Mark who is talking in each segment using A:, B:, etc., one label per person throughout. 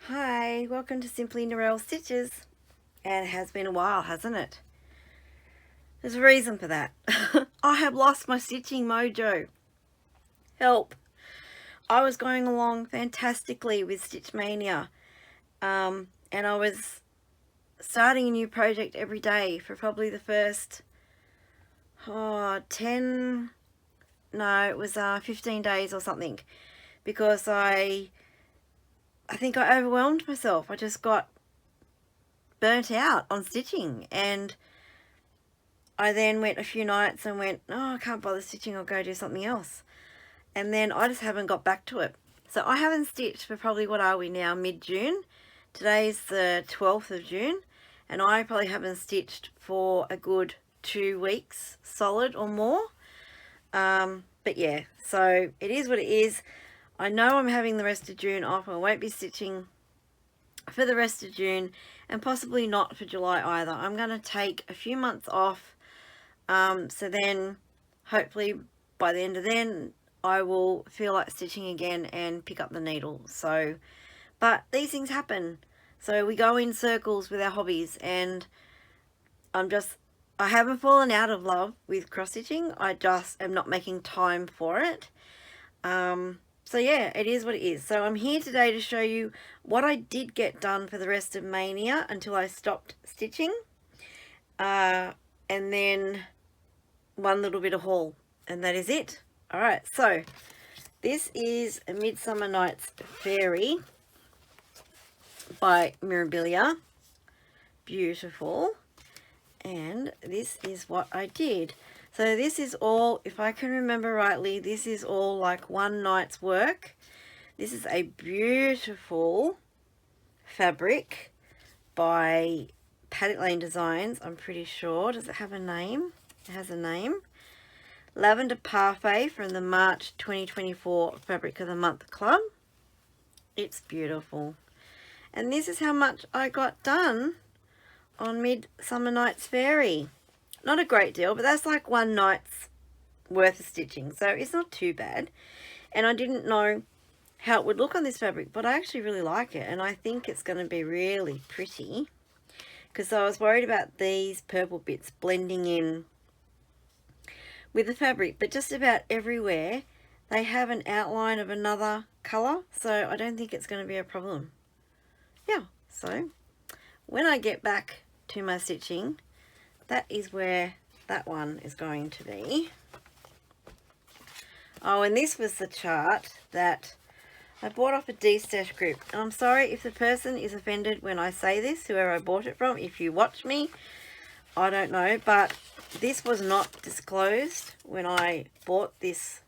A: Hi, welcome to Simply Narelle Stitches. And it has been a while, hasn't it? There's a reason for that. I have lost my stitching mojo. Help. I was going along fantastically with Stitch Mania. And I was starting a new project every day for probably the first 15 days or something. Because I think I overwhelmed myself. I just got burnt out on stitching, and I then went a few nights and went, oh, I can't bother stitching, I'll go do something else. And then I just haven't got back to it. So I haven't stitched for probably, what are we now, mid-June? Today's the 12th of June, and I probably haven't stitched for a good 2 weeks solid or more. But yeah, so it is what it is. I know I'm having the rest of June off. I won't be stitching for the rest of June, and possibly not for July either. I'm going to take a few months off, so then hopefully by the end of then I will feel like stitching again and pick up the needle. So, but these things happen, so we go in circles with our hobbies, and I haven't fallen out of love with cross stitching. I just am not making time for it. So yeah, it is what it is. So I'm here today to show you what I did get done for the rest of Maynia until I stopped stitching. And then one little bit of haul, and that is it. Alright, so this is A Midsummer Night's Fairy by Mirabilia. Beautiful. And this is what I did. So this is all, if I can remember rightly, this is all like one night's work. This is a beautiful fabric by Paddock Lane Designs, I'm pretty sure. Does it have a name? It has a name. Lavender Parfait from the March 2024 Fabric of the Month Club. It's beautiful. And this is how much I got done on Midsummer Night's Fairy. Not a great deal, but that's like one night's worth of stitching, so it's not too bad. And I didn't know how it would look on this fabric, but I actually really like it, and I think it's going to be really pretty, because I was worried about these purple bits blending in with the fabric, but just about everywhere they have an outline of another colour, so I don't think it's going to be a problem. Yeah, so when I get back to my stitching, that is where that one is going to be. Oh, and this was the chart that I bought off a D-Stash group. And I'm sorry if the person is offended when I say this, whoever I bought it from. If you watch me, I don't know. But this was not disclosed when I bought this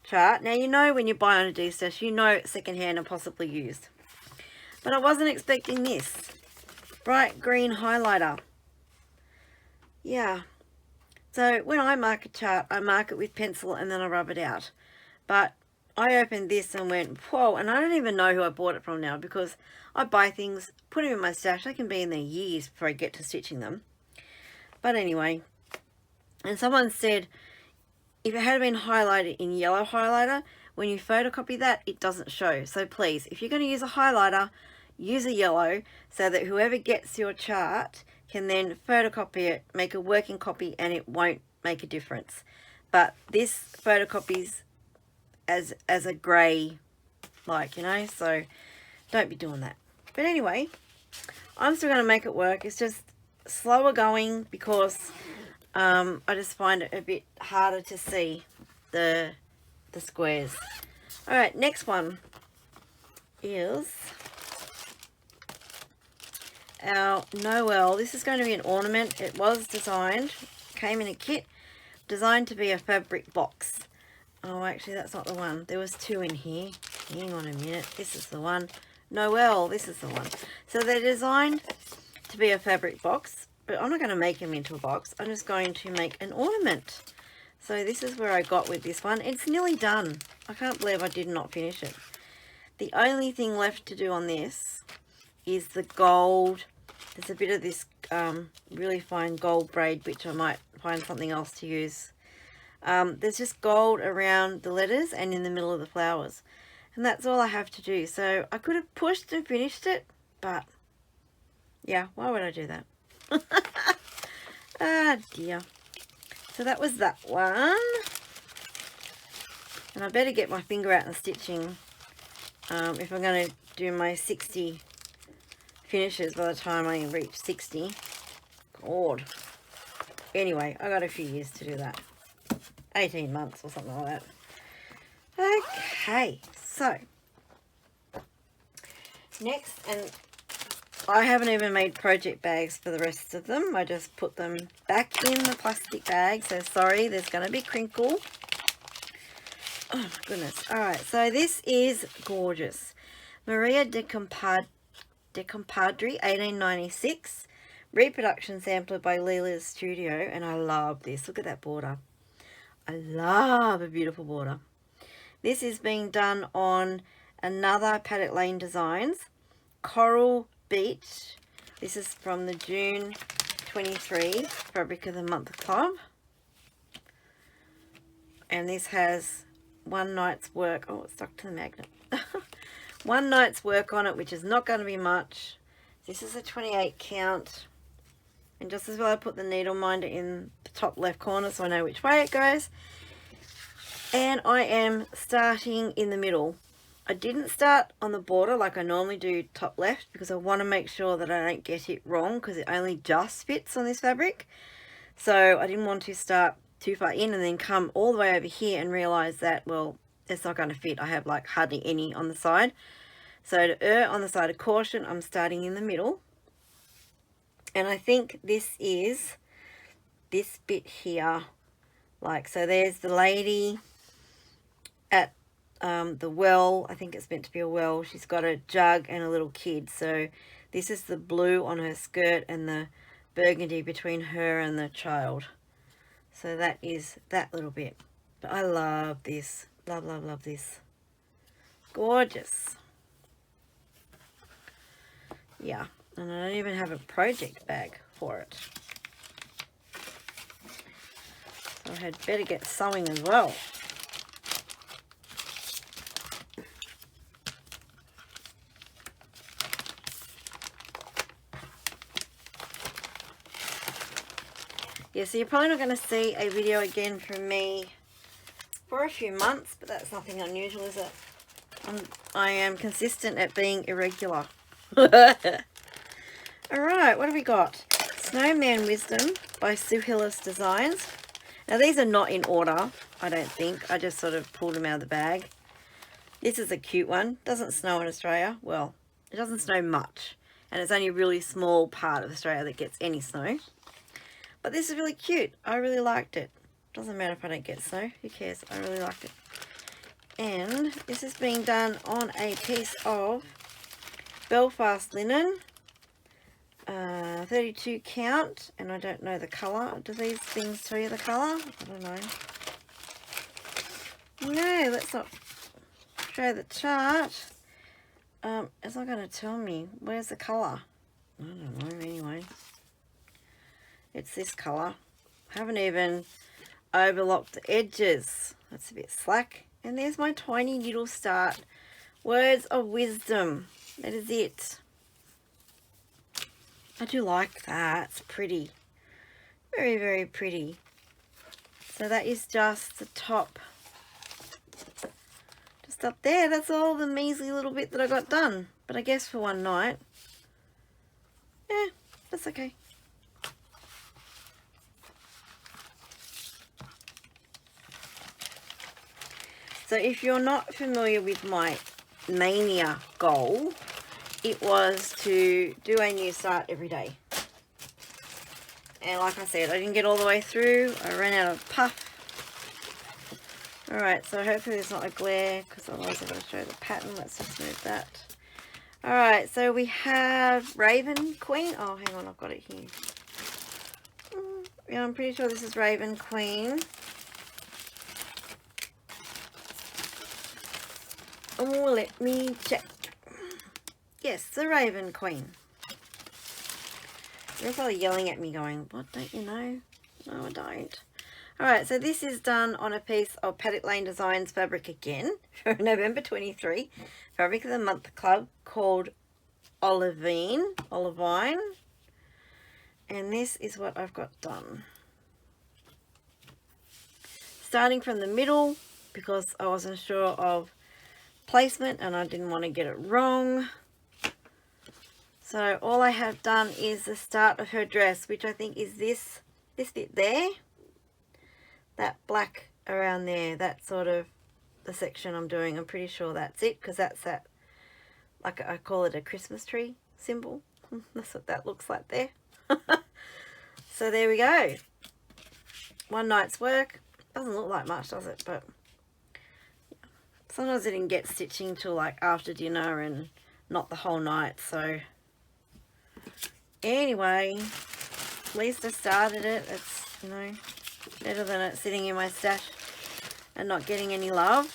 A: chart. Now, you know when you buy on a D-Stash, you know it's secondhand and possibly used. But I wasn't expecting this. Bright green highlighter. Yeah, so when I mark a chart, I mark it with pencil and then I rub it out. But I opened this and went, whoa, and I don't even know who I bought it from now, because I buy things, put them in my stash, they can be in there years before I get to stitching them. But anyway, and someone said if it had been highlighted in yellow highlighter, when you photocopy that, it doesn't show. So please, if you're going to use a highlighter, use a yellow, so that whoever gets your chart can then photocopy it, make a working copy, and it won't make a difference. But this photocopies as a grey, like, you know, so don't be doing that. But anyway, I'm still going to make it work. It's just slower going because I just find it a bit harder to see the squares. Alright, next one is our Noel. This is going to be an ornament. It was designed, came in a kit, designed to be a fabric box. Oh, actually that's not the one. There was two in here. Hang on a minute. This is the one. Noel, this is the one. So they're designed to be a fabric box, but I'm not going to make them into a box. I'm just going to make an ornament. So this is where I got with this one. It's nearly done. I can't believe I did not finish it. The only thing left to do on this is the gold. There's a bit of this really fine gold braid, which I might find something else to use. There's just gold around the letters and in the middle of the flowers. And that's all I have to do. So I could have pushed and finished it, but yeah, why would I do that? Ah dear. So that was that one. And I better get my finger out and stitching if I'm going to do my 60 finishes by the time I reach 60. God. Anyway, I got a few years to do that. 18 months or something like that. Okay, so next, and I haven't even made project bags for the rest of them. I just put them back in the plastic bag. So sorry, there's going to be crinkle. Oh my goodness. All right, so this is gorgeous. Maria de Compadre, 1896. Reproduction sampler by Leela's Studio. And I love this. Look at that border. I love a beautiful border. This is being done on another Paddock Lane Designs. Coral Beach. This is from the June 23 Fabric of the Month Club. And this has one night's work. Oh, it's stuck to the magnet. One night's work on it, which is not going to be much. This is a 28 count. And just as well, I put the needle minder in the top left corner so I know which way it goes. And I am starting in the middle. I didn't start on the border like I normally do top left because I want to make sure that I don't get it wrong because it only just fits on this fabric. So I didn't want to start too far in and then come all the way over here and realize that, well, it's not going to fit. I have like hardly any on the side. So to err on the side of caution, I'm starting in the middle. And I think this is this bit here. Like, so there's the lady at the well. I think it's meant to be a well. She's got a jug and a little kid. So this is the blue on her skirt and the burgundy between her and the child. So that is that little bit. But I love this. Love, love, love this. Gorgeous. Yeah. And I don't even have a project bag for it. So I had better get sewing as well. Yeah, so you're probably not going to see a video again from me for a few months, but that's nothing unusual, is it? I am consistent at being irregular. Alright, what have we got? Snowman Wisdom by Sue Hillis Designs. Now these are not in order, I don't think. I just sort of pulled them out of the bag. This is a cute one. Doesn't snow in Australia. Well, it doesn't snow much. And it's only a really small part of Australia that gets any snow. But this is really cute. I really liked it. Doesn't matter if I don't get snow. Who cares? I really liked it. And this is being done on a piece of Belfast linen. 32 count. And I don't know the colour. Do these things tell you the colour? I don't know. No, let's not show the chart. It's not going to tell me. Where's the colour? I don't know. Anyway. It's this colour. I haven't even overlocked the edges. That's a bit slack. And there's my tiny needle start. Words of wisdom. That is it. I do like that. It's pretty. Very, very pretty. So that is just the top. Just up there. That's all the measly little bit that I got done. But I guess for one night. Yeah, that's okay. So if you're not familiar with my Maynia goal, it was to do a new start every day. And like I said, I didn't get all the way through. I ran out of puff. Alright, so hopefully there's not a glare, because otherwise I'm going to show the pattern. Let's just move that. Alright, so we have Raven Queen. Oh, hang on, I've got it here. Yeah, I'm pretty sure this is Raven Queen. Oh, let me check. Yes, the Raven Queen. You're probably yelling at me going, what, don't you know? No, I don't. Alright, so this is done on a piece of Paddock Lane Designs fabric again for November 23 Fabric of the Month Club called Olivine. And this is what I've got done. Starting from the middle because I wasn't sure of placement and I didn't want to get it wrong. So all I have done is the start of her dress, which I think is this bit there. That black around there, that's sort of the section I'm doing. I'm pretty sure that's it, because that's that, like I call it a Christmas tree symbol. That's what that looks like there. So there we go. One night's work. Doesn't look like much, does it? But sometimes I didn't get stitching till like after dinner and not the whole night. So anyway, at least I started it. It's, you know, better than it sitting in my stash and not getting any love.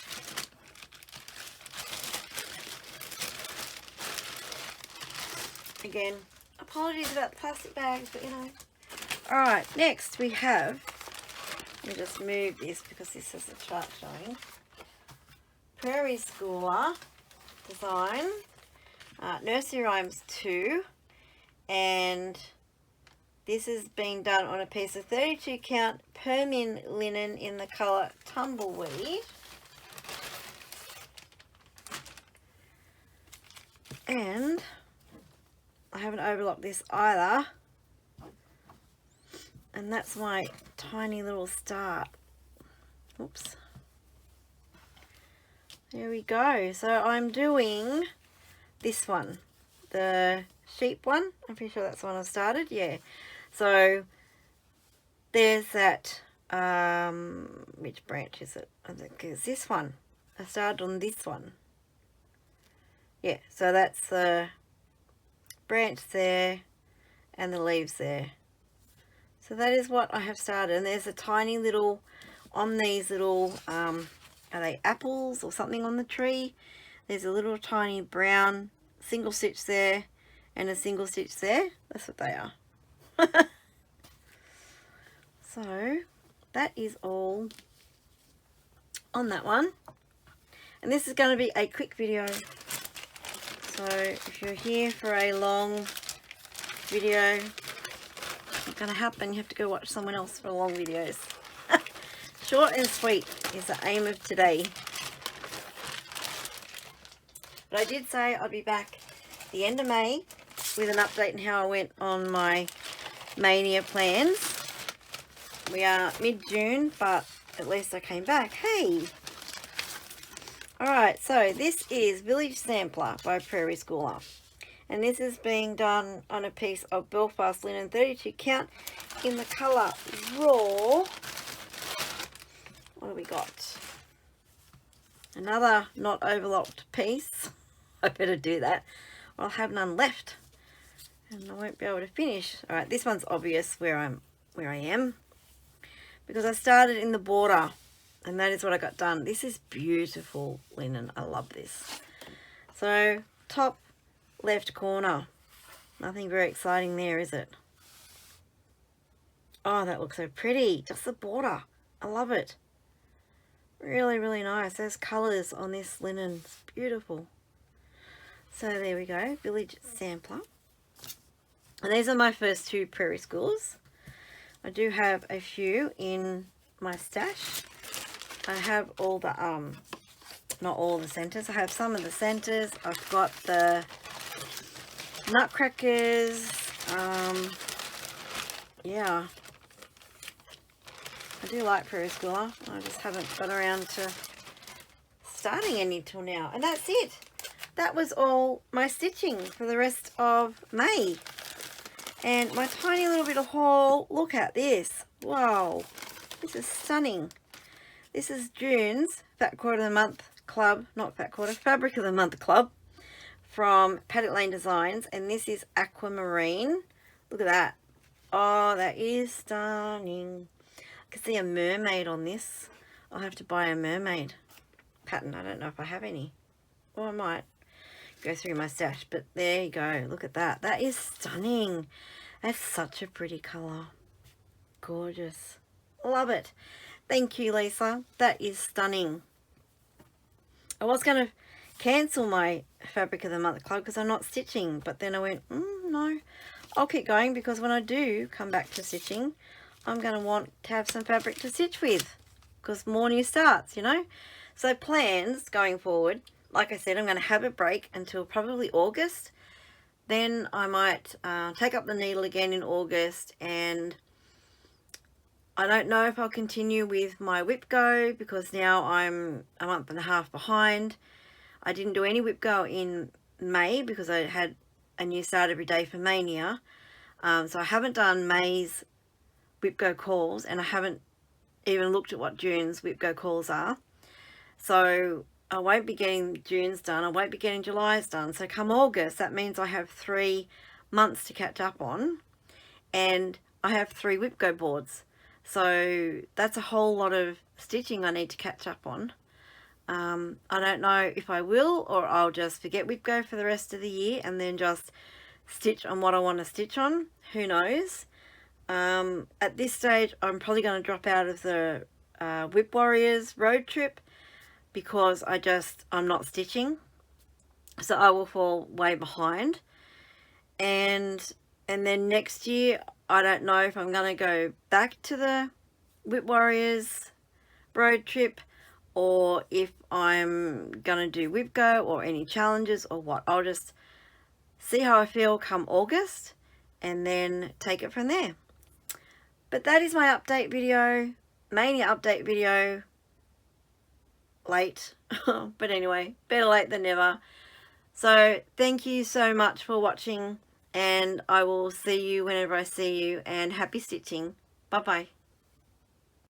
A: Again, apologies about the plastic bags, but you know. Alright, next we have, let me just move this because this is a chart showing. Prairie Schooler design, Nursery Rhymes 2, and this has been done on a piece of 32 count Permin linen in the colour Tumbleweed. And I haven't overlocked this either. And that's my tiny little start. Oops. There we go. So I'm doing this one, the sheep one. I'm pretty sure that's the one I started. Yeah. So there's that, which branch is it? I think it's this one. I started on this one. Yeah, so that's the branch there and the leaves there. So that is what I have started. And there's a tiny little, on these little, are they apples or something on the tree? There's a little tiny brown single stitch there and a single stitch there. That's what they are. So that is all on that one, and this is going to be a quick video. So if you're here for a long video, it's not going to happen. You have to go watch someone else for long videos. Short and sweet is the aim of today. But I did say I'd be back the end of May with an update on how I went on my Maynia plans. We are mid-June, but at least I came back. Hey! Alright, so this is Village Sampler by Prairie Schooler. And this is being done on a piece of Belfast linen 32 count in the colour Raw. What have we got? Another not overlocked piece. I better do that, or I'll have none left. And I won't be able to finish. Alright, this one's obvious where I am. Because I started in the border, and that is what I got done. This is beautiful linen. I love this. So, top left corner. Nothing very exciting there, is it? Oh, that looks so pretty. Just the border. I love it. Really, really nice. Those colours on this linen. It's beautiful. So, there we go. Village Sampler. And these are my first two Prairie Schools. I do have a few in my stash. I have all the, not all the centres. I have some of the centres. I've got the Nutcrackers. Yeah. I do like Prairie Schooler. I just haven't got around to starting any till now. And that's it. That was all my stitching for the rest of May. And my tiny little bit of haul, look at this. Wow, this is stunning. This is June's Fat Quarter of the Month Club, not Fat Quarter, Fabric of the Month Club from Paddock Lane Designs. And this is Aquamarine. Look at that. Oh, that is stunning. I can see a mermaid on this. I'll have to buy a mermaid pattern. I don't know if I have any. Or I might go through my stash, but there you go. Look at that. That is stunning. That's such a pretty colour. Gorgeous. Love it. Thank you, Lisa. That is stunning. I was going to cancel my Fabric of the Month club because I'm not stitching, but then I went, no, I'll keep going, because when I do come back to stitching, I'm going to want to have some fabric to stitch with, because more new starts, you know. So plans going forward, like I said, I'm going to have a break until probably August. Then I might take up the needle again in August, and I don't know if I'll continue with my whip go, because now I'm a month and a half behind. I didn't do any whip go in May because I had a new start every day for Maynia. So I haven't done May's whip go calls, and I haven't even looked at what June's whip go calls are. So I won't be getting June's done. I won't be getting July's done. So come August, that means I have 3 months to catch up on, and I have 3 whip go boards. So that's a whole lot of stitching I need to catch up on. I don't know if I will, or I'll just forget whip go for the rest of the year and then just stitch on what I want to stitch on. Who knows? At this stage, I'm probably going to drop out of the Whip Warriors road trip, because I'm not stitching, so I will fall way behind. And then next year, I don't know if I'm going to go back to the Whip Warriors road trip, or if I'm going to do whip go or any challenges or what. I'll just see how I feel come August and then take it from there. But that is my update video, Maynia update video. Late, but anyway, better late than never. So thank you so much for watching, and I will see you whenever I see you, and happy stitching. Bye bye.